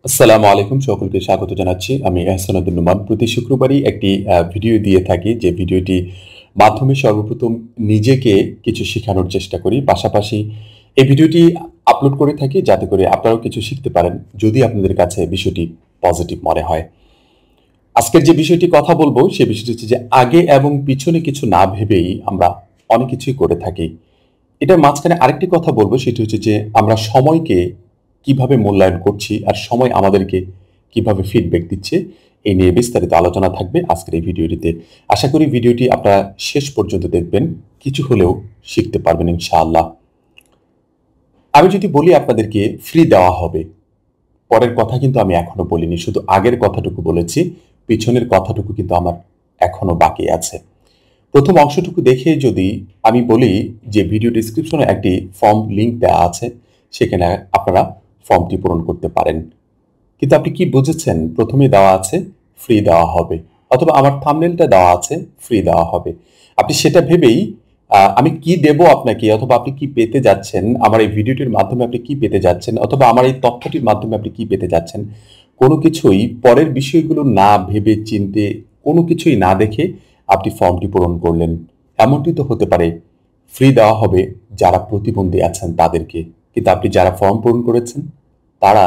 আসসালামু আলাইকুম, সকলকে স্বাগত জানাচ্ছি। আমি আহসান উদ্দিন নোমান। প্রতি শুক্রবারই একটি ভিডিও দিয়ে থাকি, যে ভিডিওটি মাধ্যমে সর্বপ্রথম নিজেকে কিছু শেখানোর চেষ্টা করি। পাশাপাশি এই ভিডিওটি আপলোড করে থাকি যাতে করে আপনারাও কিছু শিখতে পারেন, যদি আপনাদের কাছে বিষয়টি পজিটিভ মনে হয়। আজকের যে বিষয়টি কথা বলবো সে বিষয়টি হচ্ছে যে আগে এবং পিছনে কিছু না ভেবেই আমরা অনেক কিছুই করে থাকি। এটার মাঝখানে আরেকটি কথা বলবো, সেটি হচ্ছে যে আমরা সময়কে কিভাবে মূল্যায়ন করছি আর সময় আমাদেরকে কিভাবে ফিডব্যাক দিচ্ছে, এই নিয়ে বিস্তারিত আলোচনা থাকবে আজকের এই ভিডিওটিতে। আশা করি ভিডিওটি আপনারা শেষ পর্যন্ত দেখবেন, কিছু হলেও শিখতে পারবেন ইনশাআল্লাহ। আমি যদি বলি আপনাদেরকে ফ্রি দেওয়া হবে, পরের কথা কিন্তু আমি এখনো বলিনি, শুধু আগের কথাটুকু বলেছি, পিছনের কথাটুকু কিন্তু আমার এখনো বাকি আছে। প্রথম অংশটুকু দেখে যদি আমি বলি যে ভিডিও ডিসক্রিপশনে একটি ফর্ম লিংক দেওয়া আছে, সেখানে আপনারা ফর্মটি পূরণ করতে পারেন। কিন্তু আপনি কি বুঝেছেন? প্রথমে দেওয়া আছে ফ্রি দেওয়া হবে, অথবা আমার থাম্বনেলটা দেওয়া আছে ফ্রি দেওয়া হবে। আপনি সেটা ভেবেই আমি কি দেব আপনাকে, অথবা আপনি কি পেতে যাচ্ছেন, আমার এই ভিডিওটির মাধ্যমে আপনি কি পেতে যাচ্ছেন, অথবা আমার এই তথ্যটির মাধ্যমে আপনি কি পেতে যাচ্ছেন, কোনো কিছুই পরের বিষয়গুলো না ভেবে চিনতে, কোনো কিছুই না দেখে আপনি ফর্মটি পূরণ করলেন। এমনটি তো হতে পারে ফ্রি দেওয়া হবে যারা প্রতিবন্ধী আছেন তাদেরকে, কিন্তু আপনি যারা ফর্ম পূরণ করেছেন তারা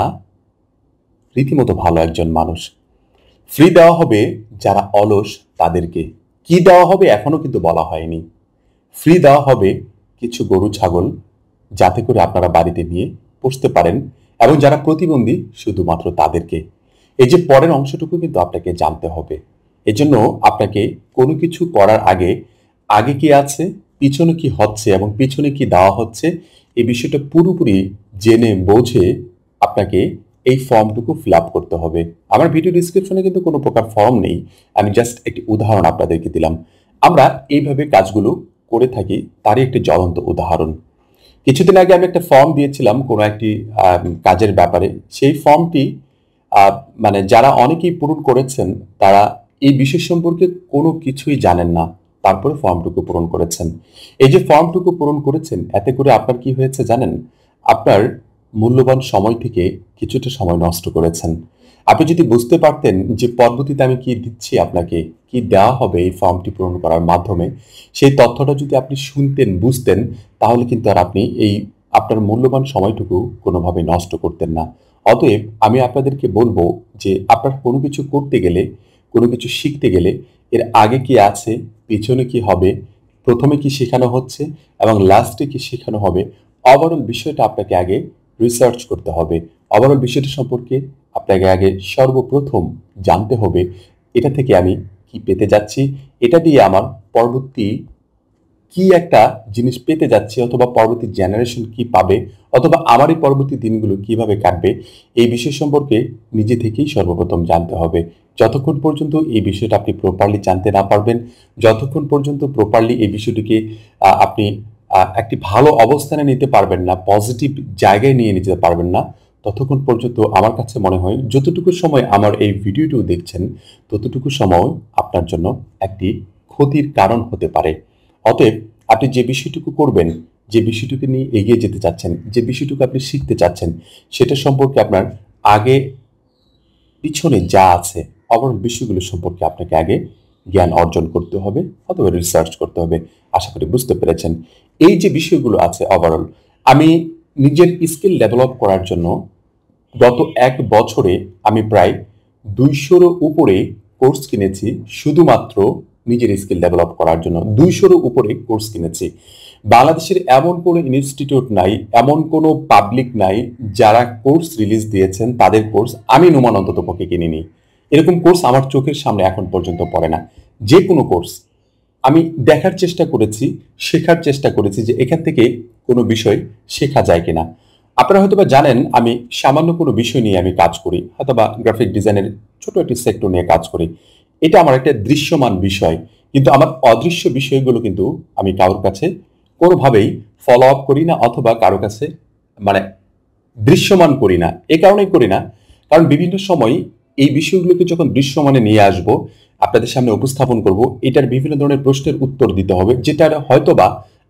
রীতিমতো ভালো একজন মানুষ। ফ্রি দেওয়া হবে যারা অলস তাদেরকে। কি দেওয়া হবে এখনো কিন্তু বলা হয়নি। ফ্রি দেওয়া হবে কিছু গরু ছাগল, যাতে করে আপনারা বাড়িতে নিয়ে পুষতে পারেন, এবং যারা প্রতিবন্ধী শুধুমাত্র তাদেরকে। এই যে পরের অংশটুকু কিন্তু আপনাকে জানতে হবে। এজন্য আপনাকে কোনো কিছু করার আগে আগে কি আছে, পিছনে কি হচ্ছে এবং পিছনে কি দেওয়া হচ্ছে, এই বিষয়টা পুরোপুরি জেনে বোঝে আপনাকে এই ফর্মটুকু ফিল আপ করতে হবে। আমার ভিডিও ডিসক্রিপশনে কিন্তু কোনো প্রকার ফর্ম নেই, আমি জাস্ট একটি উদাহরণ আপনাদেরকে দিলাম। আমরা এইভাবে কাজগুলো করে থাকি, তারই একটি জ্বলন্ত উদাহরণ। কিছুদিন আগে আমি একটা ফর্ম দিয়েছিলাম কোনো একটি কাজের ব্যাপারে। সেই ফর্মটি আহ, মানে যারা অনেকেই পূরণ করেছেন, তারা এই বিষয় সম্পর্কে কোনো কিছুই জানেন না, তারপরে ফর্মটুকু পূরণ করেছেন। এই যে ফর্মটুকু পূরণ করেছেন, এতে করে আপনার কি হয়েছে জানেন? আপনার মূল্যবান সময় থেকে কিছুটা সময় নষ্ট করেছেন। আপনি যদি বুঝতে পারতেন যে পরবর্তীতে আমি কি দিচ্ছি আপনাকে, কি দেওয়া হবে এই ফর্মটি পূরণ করার মাধ্যমে, সেই তথ্যটা যদি আপনি শুনতেন, বুঝতেন, তাহলে কিন্তু আর আপনি এই আপনার মূল্যবান সময়টুকু কোনোভাবে নষ্ট করতেন না। অতএব আমি আপনাদেরকে বলবো যে আপনার কোনো কিছু করতে গেলে, কোনো কিছু শিখতে গেলে, এর আগে কি আছে, পিছনে কি হবে, প্রথমে কি শেখানো হচ্ছে এবং লাস্টে কি শেখানো হবে, ওভারঅল বিষয়টা আপনাকে আগে রিসার্চ করতে হবে। ওভারঅল বিষয়টা সম্পর্কে আপনাকে আগে সর্বপ্রথম জানতে হবে, এটা থেকে আমি কি পেতে যাচ্ছি, এটা দিয়ে আমার পরবর্তী কি একটা জিনিস পেতে যাচ্ছি, অথবা পরবর্তী জেনারেশন কি পাবে, অথবা আমার এই পরবর্তী দিনগুলো কিভাবে কাটবে, এই বিষয় সম্পর্কে নিজে থেকেই সর্বপ্রথম জানতে হবে। যতক্ষণ পর্যন্ত এই বিষয়টা আপনি প্রপারলি জানতে না পারবেন, যতক্ষণ পর্যন্ত প্রপারলি এই বিষয়টিকে আপনি একটি ভালো অবস্থানে নিতে পারবেন না, পজিটিভ জায়গায় নিয়ে নিতে পারবেন না, ততক্ষণ পর্যন্ত আমার কাছে মনে হয় যতটুকু সময় আমার এই ভিডিওটিও দেখছেন, ততটুকু সময় আপনার জন্য একটি ক্ষতির কারণ হতে পারে। অতএব আপনি যে বিষয়টুকু করবেন, যে বিষয়টুকু নিয়ে এগিয়ে যেতে চাচ্ছেন, যে বিষয়টুকু আপনি শিখতে চাচ্ছেন, সেটা সম্পর্কে আপনার আগে পিছনে যা আছে ওভারঅল বিষয়গুলো সম্পর্কে আপনাকে আগে জ্ঞান অর্জন করতে হবে, অথবা রিসার্চ করতে হবে। আশা করি বুঝতে পেরেছেন। এই যে বিষয়গুলো আছে ওভারঅল, আমি নিজের স্কিল ডেভেলপ করার জন্য গত 1 বছরে আমি প্রায় 200-র উপরে কোর্স কিনেছি, শুধুমাত্র নিজের স্কিল ডেভেলপ করার জন্য 200-র উপরে কোর্স কিনেছি। বাংলাদেশের এমন কোনো ইনস্টিটিউট নাই, এমন কোনো পাবলিক নাই যারা কোর্স রিলিজ দিয়েছেন, তাদের কোর্স আমি নোমান অন্ততপক্ষে কিনিনি। এরকম কোর্স আমার চোখের সামনে এখন পর্যন্ত পড়ে না। যে কোনো কোর্স আমি দেখার চেষ্টা করেছি, শেখার চেষ্টা করেছি যে এখান থেকে কোনো বিষয় শেখা যায় কিনা। আপনারা হয়তোবা জানেন আমি সামান্য কোনো বিষয় নিয়ে আমি কাজ করি, হয়তোবা গ্রাফিক ডিজাইনের ছোট একটি সেক্টর নিয়ে কাজ করি। এটা আমার একটা দৃশ্যমান বিষয়, কিন্তু আমার অদৃশ্য বিষয়গুলো কিন্তু আমি কারোর কাছে কোনোভাবেই ফলো আপ করি না, অথবা কারো কাছে মানে দৃশ্যমান করি না। এ কারণেই করি না, কারণ বিভিন্ন সময় এই বিষয়গুলোকে যখন দৃশ্যমানে নিয়ে আসব, আপনাদের সামনে উপস্থাপন করব, এটার বিভিন্ন ধরনের প্রশ্নের উত্তর দিতে হবে, যেটার হয়তোবা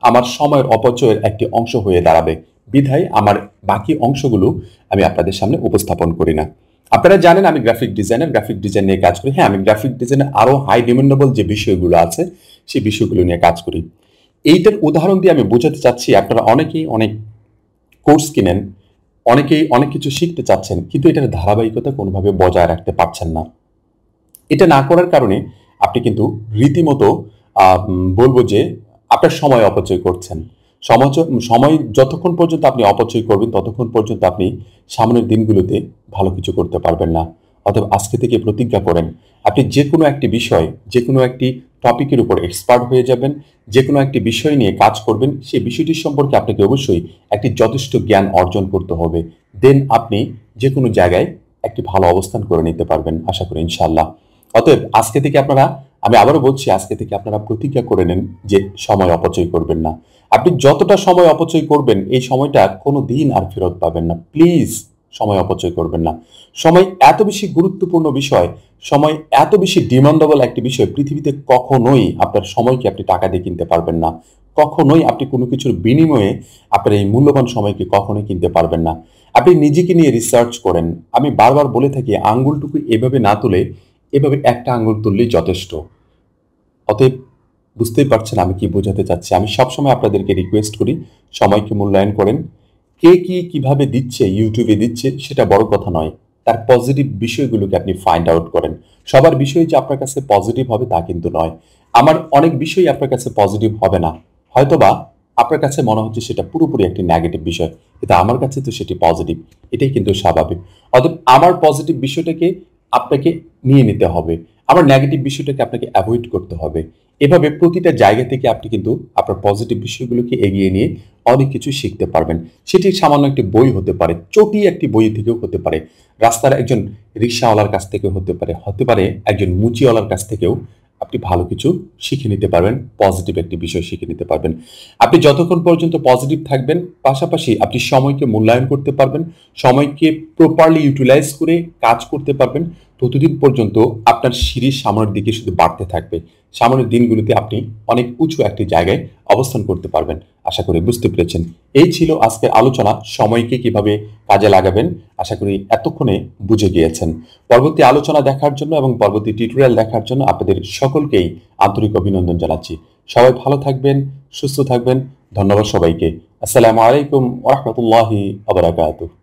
আমার সময়ের অপচয়ের একটি অংশ হয়ে দাঁড়াবে। বিধায় আমার বাকি অংশগুলো আমি আপনাদের সামনে উপস্থাপন করি না। আপনারা জানেন আমি গ্রাফিক ডিজাইন নিয়ে কাজ করি। হ্যাঁ, আমি গ্রাফিক ডিজাইনে আরো হাই ডিমান্ডেবল যে বিষয়গুলো আছে সেই বিষয়গুলো নিয়ে কাজ করি। এইটার উদাহরণ দিয়ে আমি বোঝাতে চাচ্ছি, আপনারা অনেকেই অনেক কোর্স কিনেন, অনেকেই অনেক কিছু শিখতে চাচ্ছেন, কিন্তু এটার ধারাবাহিকতা কোনোভাবে বজায় রাখতে পারছেন না। এটা না করার কারণে আপনি কিন্তু রীতিমতো বলবো যে আপনার সময় অপচয় করছেন। সময় যতক্ষণ পর্যন্ত আপনি অপচয় করবেন ততক্ষণ পর্যন্ত আপনি সামনের দিনগুলোতে ভালো কিছু করতে পারবেন না। অতএব আজকে থেকে প্রতিজ্ঞা করেন, আপনি যে কোনো একটি বিষয়, যে কোনো একটি টপিকের উপর এক্সপার্ট হয়ে যাবেন, যে কোনো একটি বিষয় নিয়ে কাজ করবেন। সেই বিষয়টির সম্পর্কে আপনাকে অবশ্যই একটি যথেষ্ট জ্ঞান অর্জন করতে হবে। দেন আপনি যে কোনো জায়গায় একটি ভালো অবস্থান করে নিতে পারবেন, আশা করি ইনশাআল্লাহ। অতএব আজকে থেকে আপনারা, আমি আবারও বলছি, আজকে থেকে আপনারা প্রতিজ্ঞা করে নেন যে সময় অপচয় করবেন না। আপনি যতটা সময় অপচয় করবেন এই সময়টা কোনো দিন আর ফেরত পাবেন না। প্লিজ সময় অপচয় করবেন না। সময় এত বেশি গুরুত্বপূর্ণ বিষয়, সময় এত বেশি ডিমান্ডেবল একটি বিষয়, পৃথিবীতে কখনোই আপনার সময়কে আপনি টাকা দিয়ে কিনতে পারবেন না। কখনোই আপনি কোনো কিছুর বিনিময়ে আপনার এই মূল্যবান সময়কে কখনোই কিনতে পারবেন না। আপনি নিজেকে নিয়ে রিসার্চ করেন। আমি বারবার বলে থাকি, আঙ্গুলটুকু এভাবে না তুলে এভাবে একটা আঙ্গুল তুললেই যথেষ্ট। অতএব বুঝতেই পারছেন আমি কি বোঝাতে চাচ্ছি। আমি সবসময় আপনাদেরকে রিকোয়েস্ট করি, সময়কে মূল্যায়ন করেন। কে কি কিভাবে দিচ্ছে, ইউটিউবে দিচ্ছে সেটা বড় কথা নয়, তার পজিটিভ বিষয়গুলোকে আপনি ফাইন্ড আউট করেন। সবার বিষয় যে আপনার কাছে পজিটিভ হবে তা কিন্তু নয়। আমার অনেক বিষয় আপনার কাছে পজিটিভ হবে না, হয়তোবা আপনার কাছে মনে হচ্ছে সেটা পুরোপুরি একটি নেগেটিভ বিষয়, কিন্তু আমার কাছে তো সেটি পজিটিভ। এটাই কিন্তু স্বাভাবিক। অতএব আমার পজিটিভ বিষয়টাকে আপনাকে নিয়ে নিতে হবে, আমার নেগেটিভ বিষয়টাকে আপনাকে অ্যাভয়েড করতে হবে। এভাবে প্রতিটা জায়গা থেকে আপনি কিন্তু আপনার পজিটিভ বিষয়গুলোকে এগিয়ে নিয়ে অনেক কিছু শিখতে পারবেন। সেটি সামান্য একটি বই হতে পারে, চটি একটি বই থেকেও হতে পারে, রাস্তার একজন রিক্সাওয়ালার কাছ থেকে হতে পারে একজন মুচিওয়ালার কাছ থেকেও আপনি ভালো কিছু শিখে নিতে পারবেন, পজিটিভ একটি বিষয় শিখে নিতে পারবেন। আপনি যতক্ষণ পর্যন্ত পজিটিভ থাকবেন, পাশাপাশি আপনি সময়কে মূল্যায়ন করতে পারবেন, সময়কে প্রপারলি ইউটিলাইজ করে কাজ করতে পারবেন, ততদিন পর্যন্ত আপনার সিঁড়ির সামনের দিকে শুধু বাড়তে থাকবে। সামনের দিনগুলোতে আপনি অনেক উঁচু একটি জায়গায় অবস্থান করতে পারবেন। আশা করি বুঝতে পেরেছেন। এই ছিল আজকের আলোচনা, সময়কে কিভাবে কাজে লাগাবেন। আশা করি এতক্ষণে বুঝে গিয়েছেন। পরবর্তী আলোচনা দেখার জন্য এবং পরবর্তী টিউটোরিয়াল দেখার জন্য আপনাদের সকলকেই আন্তরিক অভিনন্দন জানাচ্ছি। সবাই ভালো থাকবেন, সুস্থ থাকবেন। ধন্যবাদ সবাইকে। আসসালামু আলাইকুম ওয়া রাহমাতুল্লাহি ওয়া বারাকাতুহু।